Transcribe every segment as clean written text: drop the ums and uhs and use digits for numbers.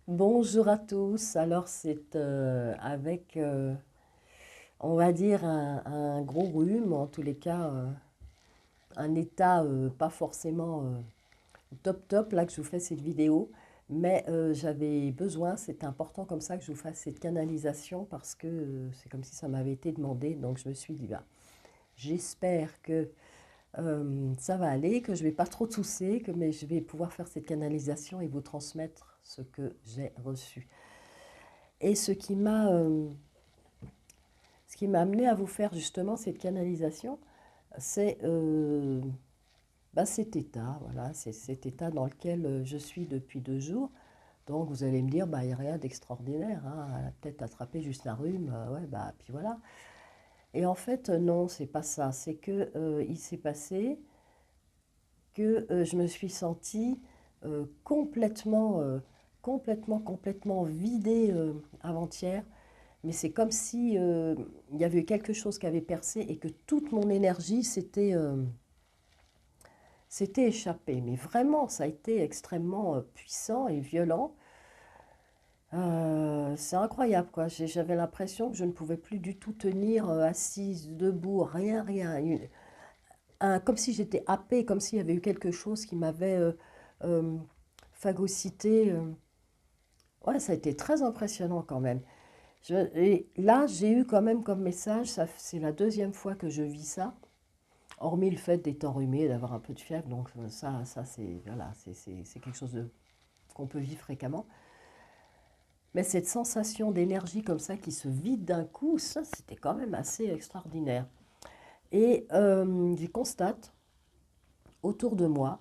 Bonjour à tous. Alors c'est avec, on va dire, un gros rhume, en tous les cas, un état pas forcément top top, là que je vous fais cette vidéo. Mais j'avais besoin, c'est important comme ça que je vous fasse cette canalisation parce que c'est comme si ça m'avait été demandé. Donc je me suis dit, bah, j'espère que ça va aller, que je vais pas trop tousser, mais je vais pouvoir faire cette canalisation et vous transmettre ce que j'ai reçu. Et ce qui m'a amené à vous faire justement cette canalisation, c'est bah, cet état, voilà, c'est cet état dans lequel je suis depuis 2 jours. Donc vous allez me dire, bah, il n'y a rien d'extraordinaire, hein, elle a peut-être attrapé juste un rhume, ouais, bah, puis voilà. Et en fait, non, c'est pas ça. C'est que il s'est passé que je me suis sentie complètement, complètement vidée avant-hier. Mais c'est comme si il y avait eu quelque chose qui avait percé et que toute mon énergie s'était échappée. Mais vraiment, ça a été extrêmement puissant et violent. C'est incroyable, quoi. J'avais l'impression que je ne pouvais plus du tout tenir assise, debout, rien, rien. Comme si j'étais happée, comme s'il y avait eu quelque chose qui m'avait euh, phagocyté. Ouais, ça a été très impressionnant quand même. Et là, j'ai eu quand même comme message, c'est la deuxième fois que je vis ça, hormis le fait d'être enrhumé, d'avoir un peu de fièvre, donc ça c'est voilà, c'est quelque chose qu'on peut vivre fréquemment. Mais cette sensation d'énergie comme ça qui se vide d'un coup, ça c'était quand même assez extraordinaire. Et je constate autour de moi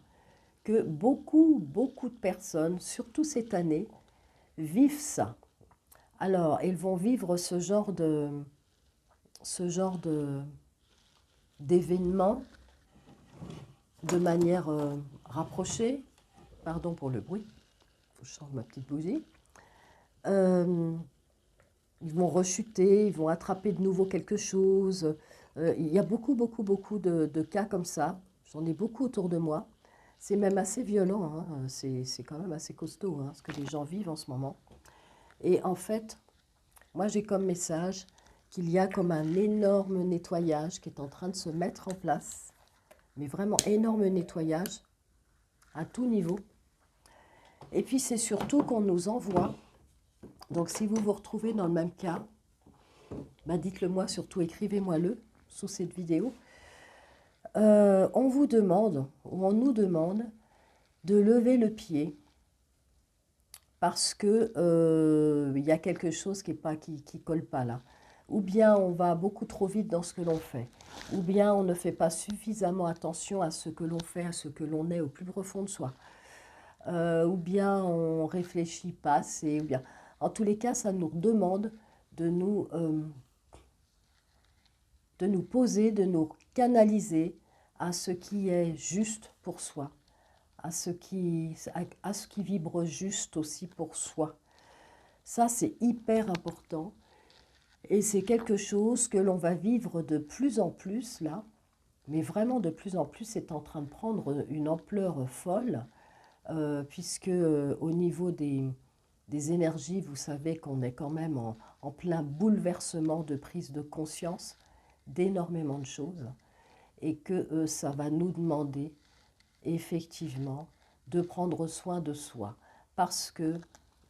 que beaucoup de personnes, surtout cette année, vivent ça. Alors, elles vont vivre ce genre d'événements de manière rapprochée. Pardon pour le bruit, il faut que je change ma petite bougie. Euh, ils vont rechuter, ils vont attraper de nouveau quelque chose. Il y a beaucoup de cas comme ça. J'en ai beaucoup autour de moi. C'est même assez violent, hein. C'est quand même assez costaud, hein, ce que les gens vivent en ce moment. Et en fait, moi j'ai comme message qu'il y a comme un énorme nettoyage qui est en train de se mettre en place, mais vraiment énorme nettoyage à tout niveau. Et puis c'est surtout qu'on nous envoie, donc si vous vous retrouvez dans le même cas, bah dites-le moi, surtout écrivez-moi-le sous cette vidéo. On vous demande, ou on nous demande, de lever le pied parce que il y a quelque chose qui colle pas là. Ou bien on va beaucoup trop vite dans ce que l'on fait, ou bien on ne fait pas suffisamment attention à ce que l'on fait, à ce que l'on est au plus profond de soi. Ou bien on réfléchit pas assez, ou bien... En tous les cas, ça nous demande de nous, euh, de nous poser, de nous canaliser à ce qui est juste pour soi, à ce qui vibre juste aussi pour soi. Ça, c'est hyper important et c'est quelque chose que l'on va vivre de plus en plus là, mais vraiment de plus en plus, c'est en train de prendre une ampleur folle, puisque au niveau des énergies, vous savez qu'on est quand même en plein bouleversement de prise de conscience d'énormément de choses et que ça va nous demander effectivement de prendre soin de soi. Parce que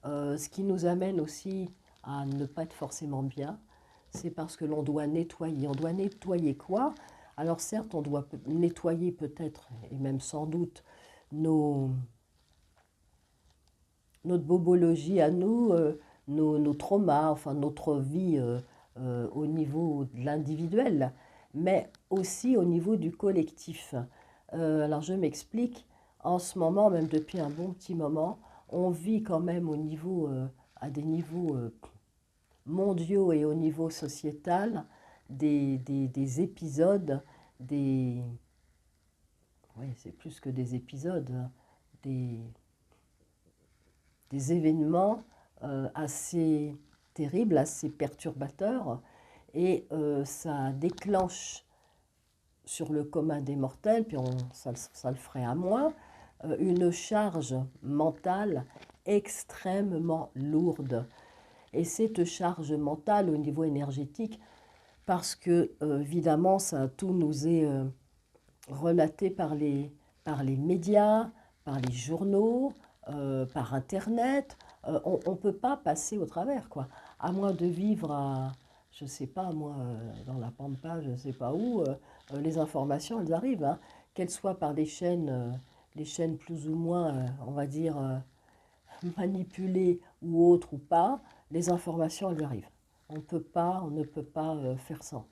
ce qui nous amène aussi à ne pas être forcément bien, c'est parce que l'on doit nettoyer. On doit nettoyer quoi? Alors certes, on doit nettoyer peut-être, et même sans doute, nos, notre bobologie à nous, nos traumas, enfin notre vie au niveau de l'individuel, mais aussi au niveau du collectif. Alors je m'explique, en ce moment, même depuis un bon petit moment, on vit quand même à des niveaux mondiaux et au niveau sociétal des épisodes, des... Oui, c'est plus que des épisodes, hein, des, des événements assez terribles, assez perturbateurs, et ça déclenche sur le commun des mortels, puis ça le ferait à moins, une charge mentale extrêmement lourde. Et cette charge mentale au niveau énergétique, parce que, évidemment, ça tout nous est relaté par les médias, par les journaux, par Internet. On ne peut pas passer au travers, quoi. À moins de vivre à, je ne sais pas, moi, dans la Pampa, je ne sais pas où, les informations, elles arrivent, hein, qu'elles soient par les chaînes plus ou moins, on va dire, manipulées ou autres ou pas, les informations, elles arrivent. On ne peut pas faire sans.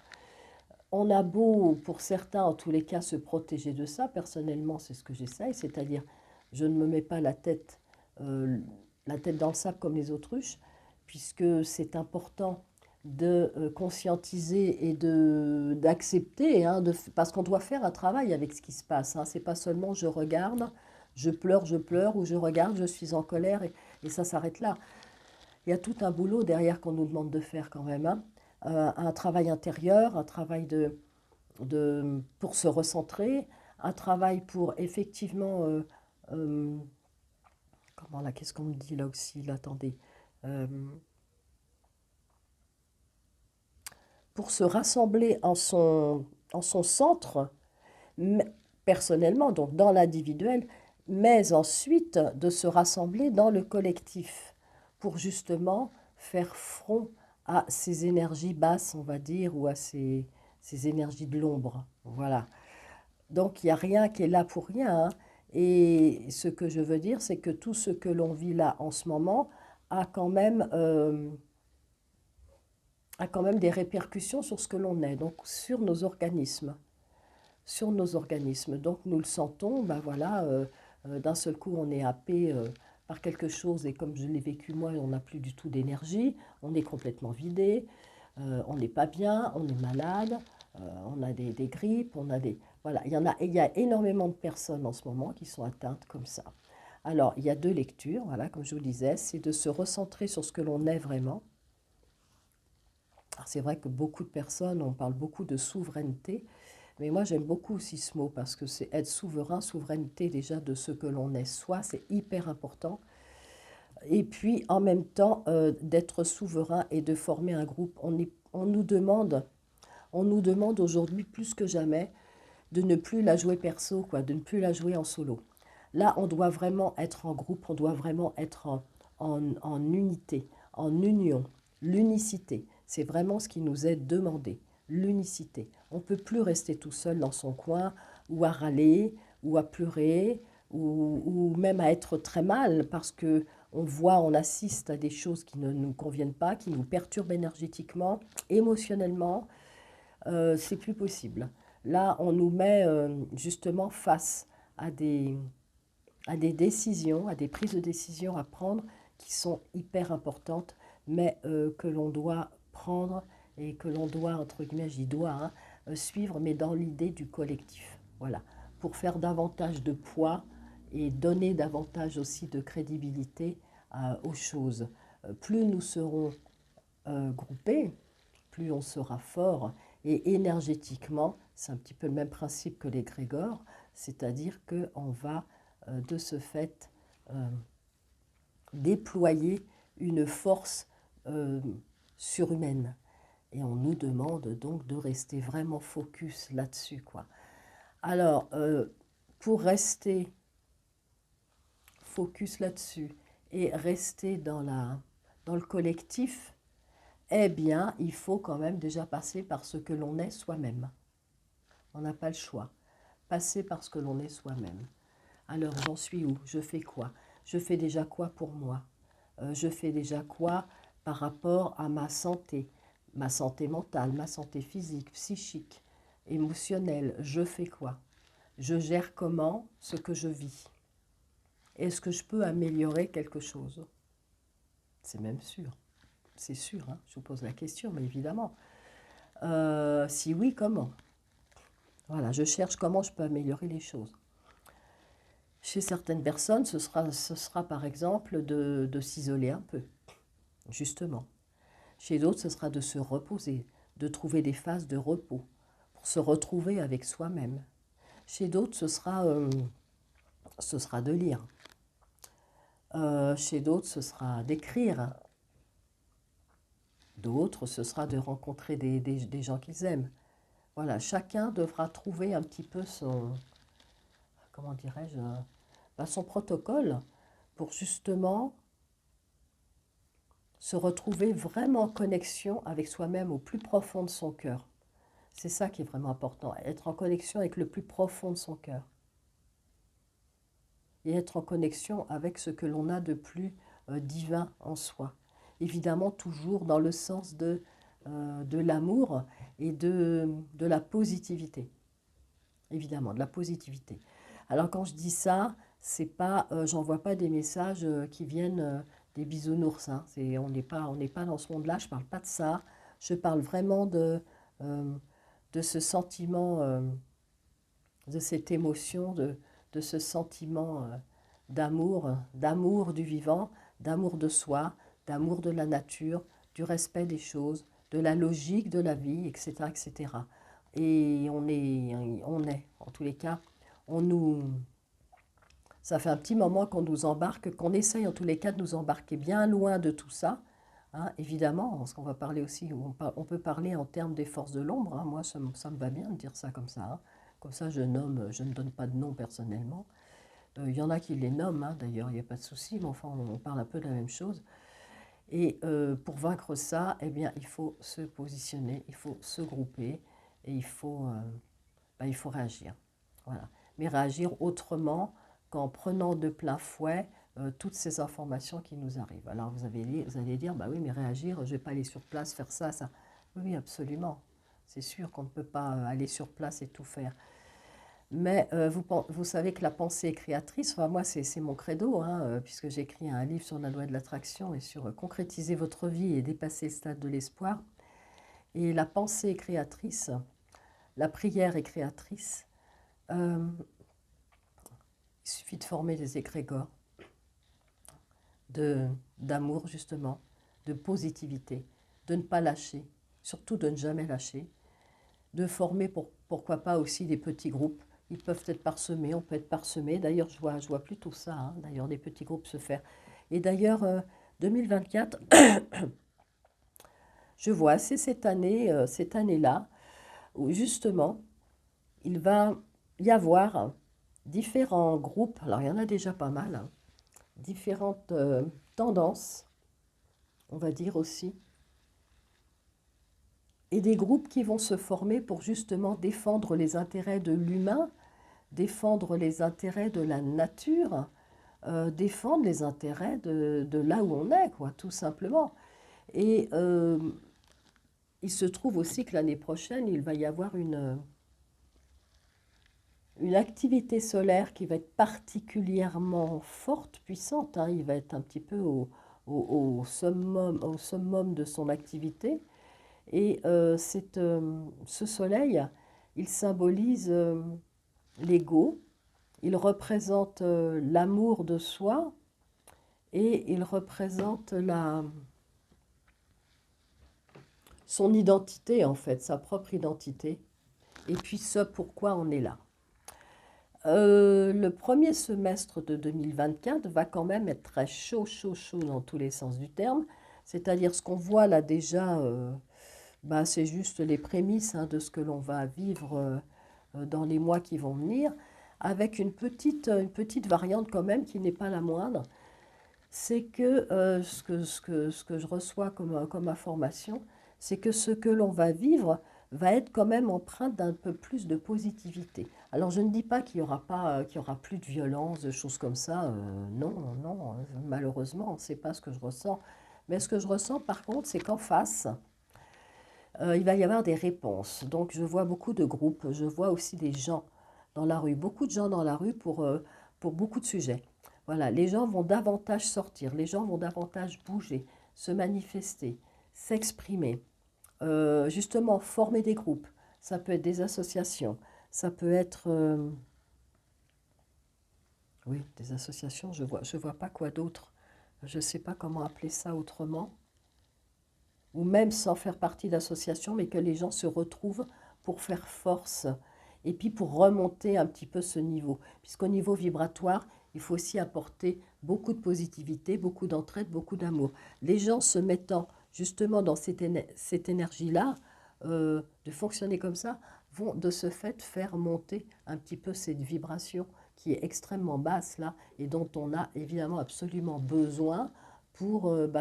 On a beau, pour certains, en tous les cas, se protéger de ça. Personnellement, c'est ce que j'essaye, c'est-à-dire, je ne me mets pas la tête dans le sable comme les autruches, puisque c'est important de conscientiser et d'accepter, hein, parce qu'on doit faire un travail avec ce qui se passe. Hein. C'est pas seulement je regarde, je pleure, ou je regarde, je suis en colère, et ça s'arrête là. Il y a tout un boulot derrière qu'on nous demande de faire quand même. Hein. Un travail intérieur, un travail pour se recentrer, un travail pour effectivement, euh, comment là, qu'est-ce qu'on me dit là aussi, là, attendez, Euh, pour se rassembler en son centre, personnellement, donc dans l'individuel, mais ensuite de se rassembler dans le collectif, pour justement faire front à ces énergies basses, on va dire, ou à ces énergies de l'ombre. Voilà. Donc il n'y a rien qui est là pour rien. Hein. Et ce que je veux dire, c'est que tout ce que l'on vit là en ce moment a quand même des répercussions sur ce que l'on est, donc sur nos organismes. Sur nos organismes. Donc nous le sentons, ben voilà, d'un seul coup on est happé par quelque chose et comme je l'ai vécu moi, on n'a plus du tout d'énergie, on est complètement vidé, on n'est pas bien, on est malade, on a des grippes, on a des... Voilà, il y a énormément de personnes en ce moment qui sont atteintes comme ça. Alors, il y a deux lectures, voilà, comme je vous disais, c'est de se recentrer sur ce que l'on est vraiment. Alors, c'est vrai que beaucoup de personnes, on parle beaucoup de souveraineté, mais moi j'aime beaucoup aussi ce mot parce que c'est être souverain, souveraineté déjà de ce que l'on est soi, c'est hyper important. Et puis en même temps d'être souverain et de former un groupe. On nous demande aujourd'hui plus que jamais de ne plus la jouer perso, quoi, de ne plus la jouer en solo. Là, on doit vraiment être en groupe, on doit vraiment être en unité, en union, l'unicité. C'est vraiment ce qui nous est demandé, l'unicité. On ne peut plus rester tout seul dans son coin, ou à râler, ou à pleurer, ou même à être très mal, parce que on voit, on assiste à des choses qui ne nous conviennent pas, qui nous perturbent énergétiquement, émotionnellement. C'est plus possible. Là, on nous met justement face à à des décisions, à des prises de décision à prendre qui sont hyper importantes, mais que l'on doit prendre et que l'on doit, entre guillemets, j'y dois, hein, suivre, mais dans l'idée du collectif. Voilà, pour faire davantage de poids et donner davantage aussi de crédibilité aux choses. Plus nous serons groupés, plus on sera fort. Et énergétiquement, c'est un petit peu le même principe que l'égrégore, c'est-à-dire qu'on va de ce fait déployer une force euh, surhumaine. Et on nous demande donc de rester vraiment focus là-dessus, quoi. Alors, pour rester focus là-dessus et rester dans le collectif, eh bien, il faut quand même déjà passer par ce que l'on est soi-même. On n'a pas le choix. Passer par ce que l'on est soi-même. Alors, j'en suis où? Je fais quoi? Je fais déjà quoi pour moi? Je fais déjà quoi par rapport à ma santé mentale, ma santé physique, psychique, émotionnelle? Je fais quoi? Je gère comment ce que je vis? Est-ce que je peux améliorer quelque chose? C'est même sûr. C'est sûr, hein, je vous pose la question, mais évidemment. Si oui, comment? Voilà, je cherche comment je peux améliorer les choses. Chez certaines personnes, ce sera par exemple de s'isoler un peu, justement. Chez d'autres, ce sera de se reposer, de trouver des phases de repos, pour se retrouver avec soi-même. Chez d'autres, ce sera de lire. Chez d'autres, ce sera d'écrire. D'autres, ce sera de rencontrer des gens qu'ils aiment. Voilà, chacun devra trouver un petit peu son, comment dirais-je, son protocole pour justement se retrouver vraiment en connexion avec soi-même au plus profond de son cœur. C'est ça qui est vraiment important, être en connexion avec le plus profond de son cœur. Et être en connexion avec ce que l'on a de plus divin en soi. Évidemment, toujours dans le sens de l'amour et de la positivité. Évidemment, de la positivité. Alors quand je dis ça, c'est pas, j'envoie pas des messages qui viennent des bisounours. Hein. On n'est pas dans ce monde-là, je parle pas de ça. Je parle vraiment euh, de ce sentiment, de cette émotion, de ce sentiment d'amour du vivant, d'amour de soi, d'amour de la nature, du respect des choses, de la logique de la vie, etc., etc. Et en tous les cas, on nous, ça fait un petit moment qu'on nous embarque, qu'on essaye en tous les cas de nous embarquer bien loin de tout ça. Hein, évidemment, parce qu'on va parler aussi, on peut parler en termes des forces de l'ombre. Hein, moi, ça me va bien de dire ça comme ça. Hein. Comme ça, je ne donne pas de nom personnellement. Il y en a qui les nomment, hein, d'ailleurs, il n'y a pas de souci, mais enfin, on parle un peu de la même chose. Et pour vaincre ça, eh bien, il faut se positionner, il faut se grouper et il faut réagir. Voilà. Mais réagir autrement qu'en prenant de plein fouet toutes ces informations qui nous arrivent. Alors vous allez dire, bah oui, mais réagir, je ne vais pas aller sur place, faire ça, ça. Oui, absolument. C'est sûr qu'on ne peut pas aller sur place et tout faire. Mais vous savez que la pensée est créatrice. Enfin, moi, c'est mon credo, hein, puisque j'ai écrit un livre sur la loi de l'attraction et sur concrétiser votre vie et dépasser le stade de l'espoir. Et la pensée est créatrice, la prière est créatrice. Il suffit de former des égrégores d'amour, justement, de positivité, de ne pas lâcher, surtout de ne jamais lâcher, de former, pourquoi pas aussi des petits groupes. Ils peuvent être parsemés, on peut être parsemé. D'ailleurs, je vois plutôt ça, hein, d'ailleurs, des petits groupes se faire. Et d'ailleurs, 2024, je vois, c'est cette année-là, où justement, il va y avoir différents groupes, alors il y en a déjà pas mal, hein, différentes tendances, on va dire aussi, et des groupes qui vont se former pour justement défendre les intérêts de l'humain, défendre les intérêts de la nature, défendre les intérêts de là où on est, quoi, tout simplement. Et il se trouve aussi que l'année prochaine, il va y avoir une activité solaire qui va être particulièrement forte, puissante. Hein. Il va être un petit peu au summum de son activité. Et ce soleil, il symbolise l'ego, il représente l'amour de soi et il représente son identité, en fait, sa propre identité. Et puis ce pourquoi on est là. Le premier semestre de 2024 va quand même être très chaud, chaud, chaud dans tous les sens du terme. C'est-à-dire ce qu'on voit là déjà, c'est juste les prémices hein, de ce que l'on va vivre dans les mois qui vont venir, avec une petite variante quand même qui n'est pas la moindre. C'est que, ce que je reçois comme information, c'est que ce que l'on va vivre va être quand même empreinte d'un peu plus de positivité. Alors je ne dis pas qu'il y aura pas, qu'il y aura plus de violence, de choses comme ça. Non, non, malheureusement, c'est pas ce que je ressens. Mais ce que je ressens par contre, c'est qu'en face, il va y avoir des réponses. Donc je vois beaucoup de groupes, je vois aussi des gens dans la rue, beaucoup de gens dans la rue pour beaucoup de sujets. Voilà, les gens vont davantage sortir, les gens vont davantage bouger, se manifester, s'exprimer, justement former des groupes. Ça peut être des associations, ça peut être... oui, des associations, je vois pas quoi d'autre. Je ne sais pas comment appeler ça autrement. Ou même sans faire partie d'associations, mais que les gens se retrouvent pour faire force et puis pour remonter un petit peu ce niveau. Puisqu'au niveau vibratoire, il faut aussi apporter beaucoup de positivité, beaucoup d'entraide, beaucoup d'amour. Les gens se mettant justement dans cette énergie-là, de fonctionner comme ça, vont de ce fait faire monter un petit peu cette vibration qui est extrêmement basse là et dont on a évidemment absolument besoin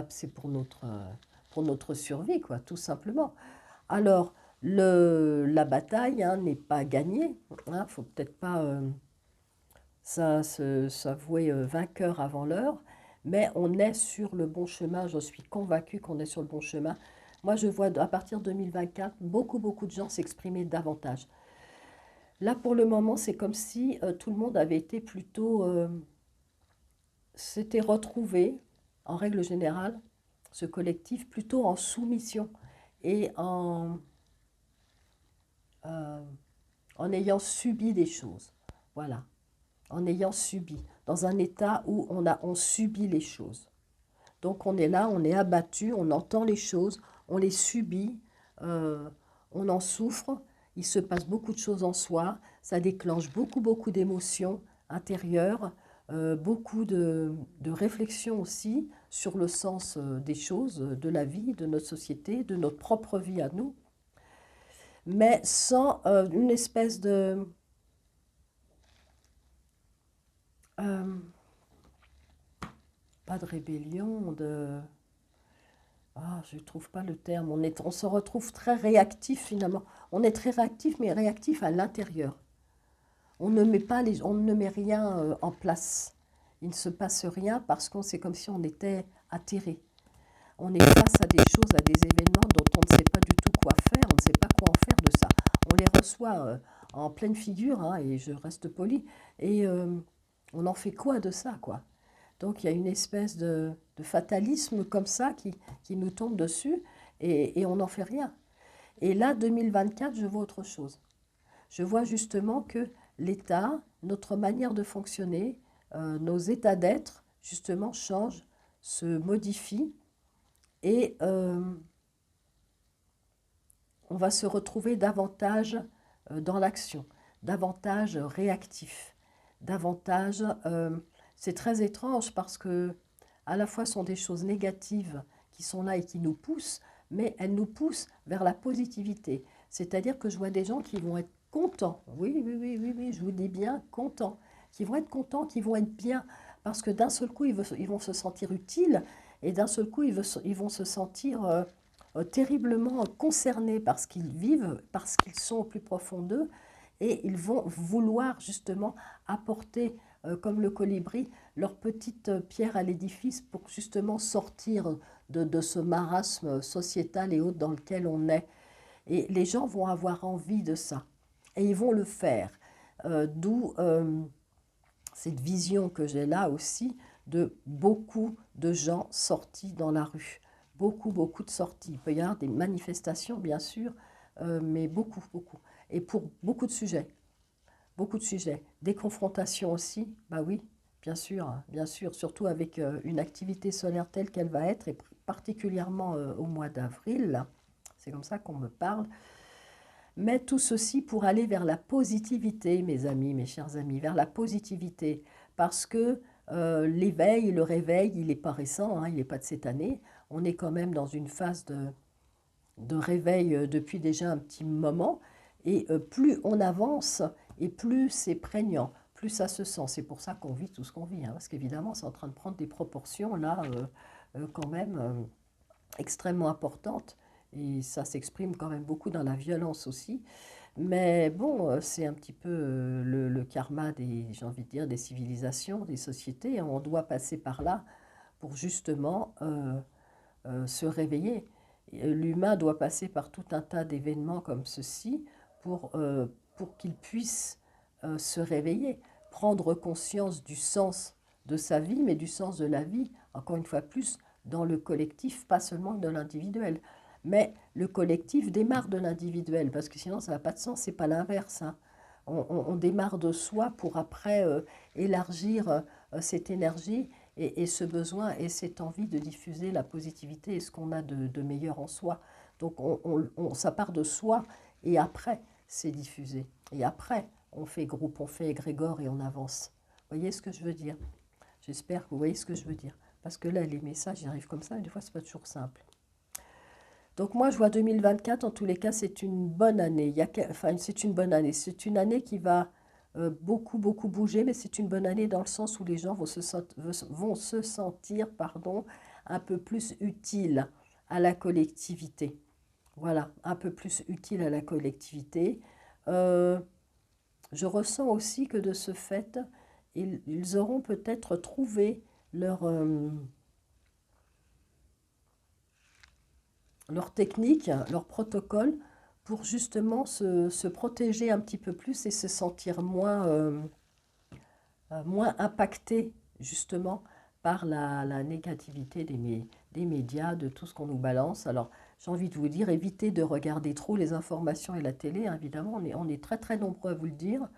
c'est pour notre survie, quoi, tout simplement. Alors, la bataille hein, n'est pas gagnée. Il ne faut peut-être pas s'avouer vainqueur avant l'heure, mais on est sur le bon chemin. Je suis convaincue qu'on est sur le bon chemin. Moi, je vois à partir de 2024 beaucoup de gens s'exprimer davantage. Là, pour le moment, c'est comme si tout le monde avait été plutôt, s'était retrouvé, en règle générale, ce collectif, plutôt en soumission et euh, en ayant subi des choses. Voilà, en ayant subi, dans un état où on subit les choses. Donc on est là, on est abattu, on entend les choses, on les subit, euh, on en souffre, il se passe beaucoup de choses en soi, ça déclenche beaucoup d'émotions intérieures, beaucoup de réflexions aussi sur le sens des choses, de la vie, de notre société, de notre propre vie à nous, mais sans une espèce de... euh, pas de rébellion, de... Ah, je ne trouve pas le terme. On se retrouve très réactif finalement. On est très réactif, mais réactif à l'intérieur. On ne met rien en place. Il ne se passe rien parce qu'on c'est comme si on était atterré. On est face à des choses, à des événements dont on ne sait pas du tout quoi faire. On ne sait pas quoi en faire de ça. On les reçoit en pleine figure, hein, et je reste poli. Et on en fait quoi de ça, quoi? Donc il y a une espèce de fatalisme comme ça qui nous tombe dessus et on n'en fait rien. Et là, 2024, je vois autre chose. Je vois justement que l'État, notre manière de fonctionner, nos états d'être, justement, changent, se modifient et on va se retrouver davantage dans l'action, davantage réactif, davantage... c'est très étrange parce que à la fois ce sont des choses négatives qui sont là et qui nous poussent, mais elles nous poussent vers la positivité. C'est-à-dire que je vois des gens qui vont être contents, oui, je vous dis bien contents, qui vont être contents, qui vont être bien, parce que d'un seul coup, ils vont se sentir utiles, et d'un seul coup, ils vont se sentir terriblement concernés par ce qu'ils vivent, parce qu'ils sont au plus profond d'eux, et ils vont vouloir justement apporter, comme le colibri, leur petite pierre à l'édifice pour justement sortir de ce marasme sociétal et autres dans lequel on est. Et les gens vont avoir envie de ça, et ils vont le faire. D'où cette vision que j'ai là aussi de beaucoup de gens sortis dans la rue. Beaucoup de sorties. Il peut y avoir des manifestations, bien sûr, mais beaucoup. Et pour beaucoup de sujets. Des confrontations aussi, bah oui, bien sûr, surtout avec une activité solaire telle qu'elle va être, et particulièrement au mois d'avril, c'est comme ça qu'on me parle. Mais tout ceci pour aller vers la positivité, mes amis, mes chers amis, vers la positivité. Parce que l'éveil, le réveil, il n'est pas récent, hein, il n'est pas de cette année. On est quand même dans une phase de réveil depuis déjà un petit moment. Et plus on avance, et plus c'est prégnant, plus ça se sent. C'est pour ça qu'on vit tout ce qu'on vit, hein, parce qu'évidemment, c'est en train de prendre des proportions, là, quand même extrêmement importantes. Et ça s'exprime quand même beaucoup dans la violence aussi. Mais bon, c'est un petit peu le karma j'ai envie de dire, des civilisations, des sociétés. On doit passer par là pour justement se réveiller. L'humain doit passer par tout un tas d'événements comme ceci pour qu'il puisse se réveiller, prendre conscience du sens de sa vie, mais du sens de la vie, encore une fois plus, dans le collectif, pas seulement de l'individuel. Mais le collectif démarre de l'individuel, parce que sinon ça n'a pas de sens, c'est pas l'inverse, hein. On démarre de soi pour après élargir cette énergie et ce besoin et cette envie de diffuser la positivité et ce qu'on a de meilleur en soi. Donc ça part de soi et après c'est diffusé. Et après on fait groupe, on fait égrégore et on avance. voyez ce que je veux dire? J'espère que vous voyez ce que je veux dire. Parce que là, les messages, ils arrivent comme ça, et des fois, c'est pas toujours simple. Donc moi, je vois 2024, en tous les cas, c'est une bonne année. Enfin, c'est une bonne année. C'est une année qui va beaucoup, beaucoup bouger, mais c'est une bonne année dans le sens où les gens vont se sentir, pardon, un peu plus utiles à la collectivité. Voilà, un peu plus utiles à la collectivité. Euh, je ressens aussi que de ce fait, ils auront peut-être trouvé leur, leur technique, leur protocole pour justement se protéger un petit peu plus et se sentir moins impacté justement par la négativité des médias, de tout ce qu'on nous balance. Alors j'ai envie de vous dire, évitez de regarder trop les informations et la télé, hein, évidemment, on est très très nombreux à vous le dire.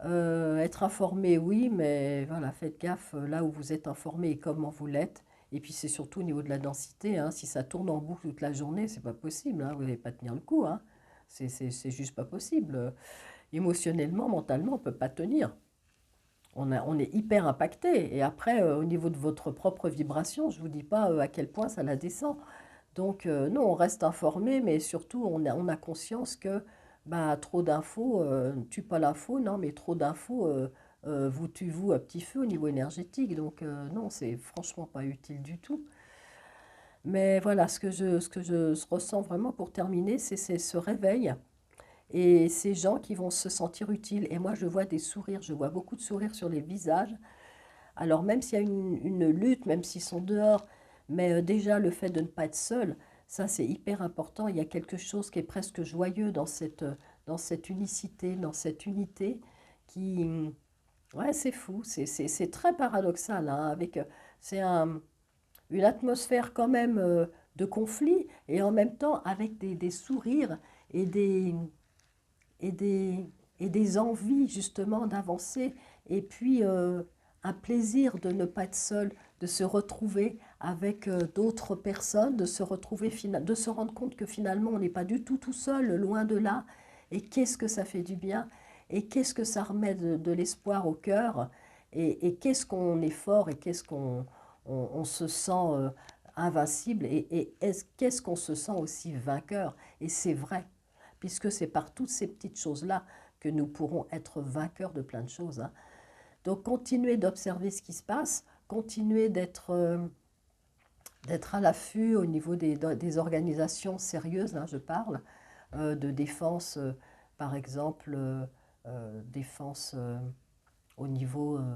Être informé, oui, mais voilà, faites gaffe là où vous êtes informé et comment vous l'êtes. Et puis c'est surtout au niveau de la densité, hein, si ça tourne en boucle toute la journée, c'est pas possible, hein, vous n'allez pas tenir le coup, hein. C'est juste pas possible. Émotionnellement, mentalement, on ne peut pas tenir. On est hyper impacté. Et après, au niveau de votre propre vibration, je ne vous dis pas à quel point ça la descend. Donc, non, on reste informé, mais surtout, on a conscience que bah, trop d'infos ne tue pas l'info, non, mais trop d'infos vous tue, vous, à petit feu au niveau énergétique. Donc, non, c'est franchement pas utile du tout. Mais voilà, ce que je ressens vraiment pour terminer, c'est ce réveil et ces gens qui vont se sentir utiles. Et moi, je vois des sourires, je vois beaucoup de sourires sur les visages. Alors même s'il y a une lutte, même s'ils sont dehors, mais déjà le fait de ne pas être seul, ça c'est hyper important. Il y a quelque chose qui est presque joyeux dans cette unicité, dans cette unité qui... Ouais, c'est fou, c'est très paradoxal, hein, c'est une atmosphère quand même de conflit et en même temps avec des sourires et des, et des, et des envies justement d'avancer et puis un plaisir de ne pas être seul, de se retrouver avec d'autres personnes, de se rendre compte que finalement on n'est pas du tout tout seul, loin de là, et qu'est-ce que ça fait du bien, et qu'est-ce que ça remet de l'espoir au cœur, et qu'est-ce qu'on est fort, et qu'est-ce qu'on se sent invincible, et qu'est-ce qu'on se sent aussi vainqueur, et c'est vrai puisque c'est par toutes ces petites choses-là que nous pourrons être vainqueurs de plein de choses, hein. Donc continuez d'observer ce qui se passe, continuez d'être à l'affût au niveau des organisations sérieuses, hein, je parle, de défense, par exemple, défense au niveau, euh,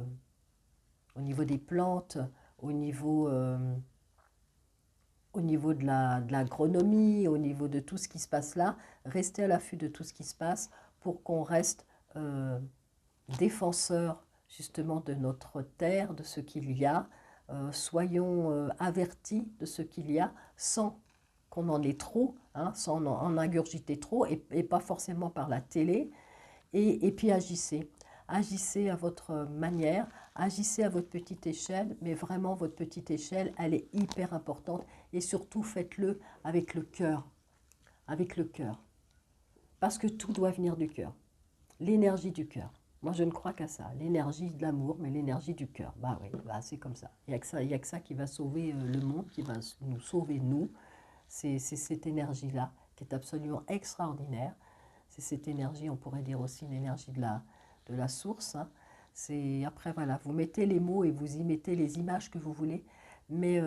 au niveau des plantes, au niveau, euh, au niveau de l'agronomie, au niveau de tout ce qui se passe là. Restez à l'affût de tout ce qui se passe pour qu'on reste euh, défenseurs justement de notre terre, de ce qu'il y a. Soyons avertis de ce qu'il y a sans qu'on en ait trop, hein, sans en ingurgiter trop, et pas forcément par la télé. Et puis agissez. Agissez à votre manière, agissez à votre petite échelle, mais vraiment votre petite échelle, elle est hyper importante. Et surtout, faites-le avec le cœur. Avec le cœur. Parce que tout doit venir du cœur. L'énergie du cœur. Moi, je ne crois qu'à ça. L'énergie de l'amour, mais l'énergie du cœur. Bah oui, bah, c'est comme ça. Il n'y a que ça qui va sauver le monde, qui va nous sauver, nous. C'est cette énergie-là qui est absolument extraordinaire. C'est cette énergie, on pourrait dire aussi une énergie de la source, hein. Après, voilà, vous mettez les mots et vous y mettez les images que vous voulez, mais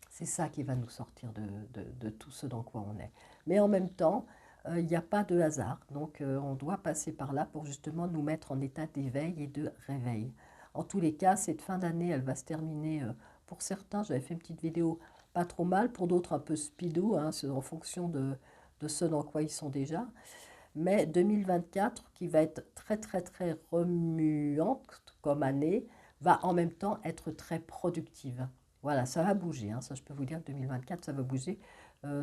c'est ça qui va nous sortir de tout ce dans quoi on est. Mais en même temps, il n'y a pas de hasard, donc on doit passer par là pour justement nous mettre en état d'éveil et de réveil. En tous les cas, cette fin d'année, elle va se terminer, pour certains, j'avais fait une petite vidéo pas trop mal, pour d'autres un peu speedo, hein, en fonction de ce dans quoi ils sont déjà. Mais 2024, qui va être très très très remuante comme année, va en même temps être très productive. Voilà, ça va bouger, hein, ça je peux vous dire que 2024, ça va bouger.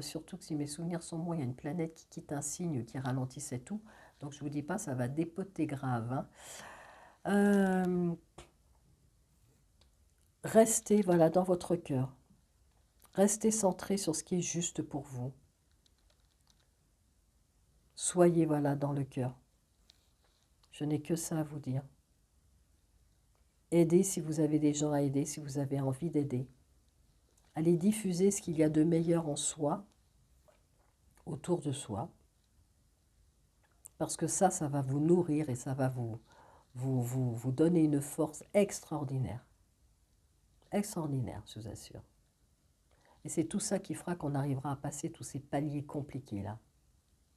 Surtout que si mes souvenirs sont bons, il y a une planète qui quitte un signe qui ralentissait tout. Donc je ne vous dis pas, ça va dépoter grave, hein. Euh, Restez voilà, dans votre cœur. Restez centré sur ce qui est juste pour vous. Soyez voilà, dans le cœur. Je n'ai que ça à vous dire. Aidez si vous avez des gens à aider, si vous avez envie d'aider. Allez diffuser ce qu'il y a de meilleur en soi, autour de soi, parce que ça va vous nourrir et ça va vous donner une force extraordinaire. Extraordinaire, je vous assure. Et c'est tout ça qui fera qu'on arrivera à passer tous ces paliers compliqués là.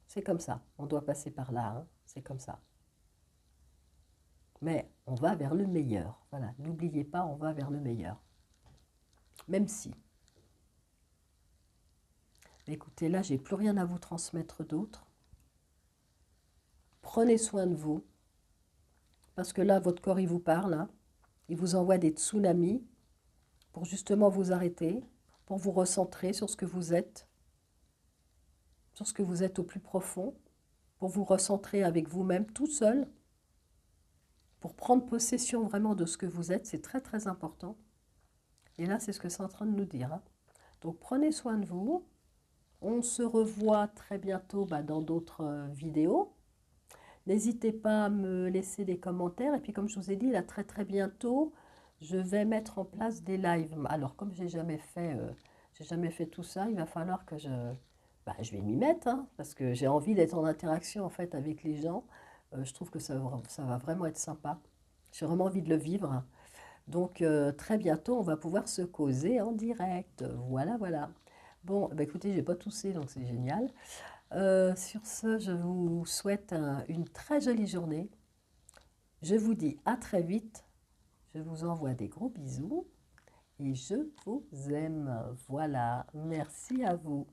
C'est comme ça, on doit passer par là, hein. C'est comme ça. Mais on va vers le meilleur. Voilà, n'oubliez pas, on va vers le meilleur. Même si. Écoutez, là, j'ai plus rien à vous transmettre d'autre. Prenez soin de vous. Parce que là, votre corps, il vous parle. Hein. Il vous envoie des tsunamis pour justement vous arrêter, pour vous recentrer sur ce que vous êtes, sur ce que vous êtes au plus profond, pour vous recentrer avec vous-même tout seul, pour prendre possession vraiment de ce que vous êtes. C'est très, très important. Et là, c'est ce que c'est en train de nous dire. Hein. Donc, prenez soin de vous. On se revoit très bientôt dans d'autres vidéos. N'hésitez pas à me laisser des commentaires. Et puis, comme je vous ai dit, là, très très bientôt, je vais mettre en place des lives. Alors, comme j'ai jamais fait tout ça, il va falloir que je vais m'y mettre, hein, parce que j'ai envie d'être en interaction en fait avec les gens. Je trouve que ça va vraiment être sympa. J'ai vraiment envie de le vivre. Donc, très bientôt, on va pouvoir se causer en direct. Voilà, voilà. Bon, écoutez, j'ai pas toussé, donc c'est génial. Sur ce, je vous souhaite une très jolie journée. Je vous dis à très vite. Je vous envoie des gros bisous et je vous aime. Voilà, merci à vous.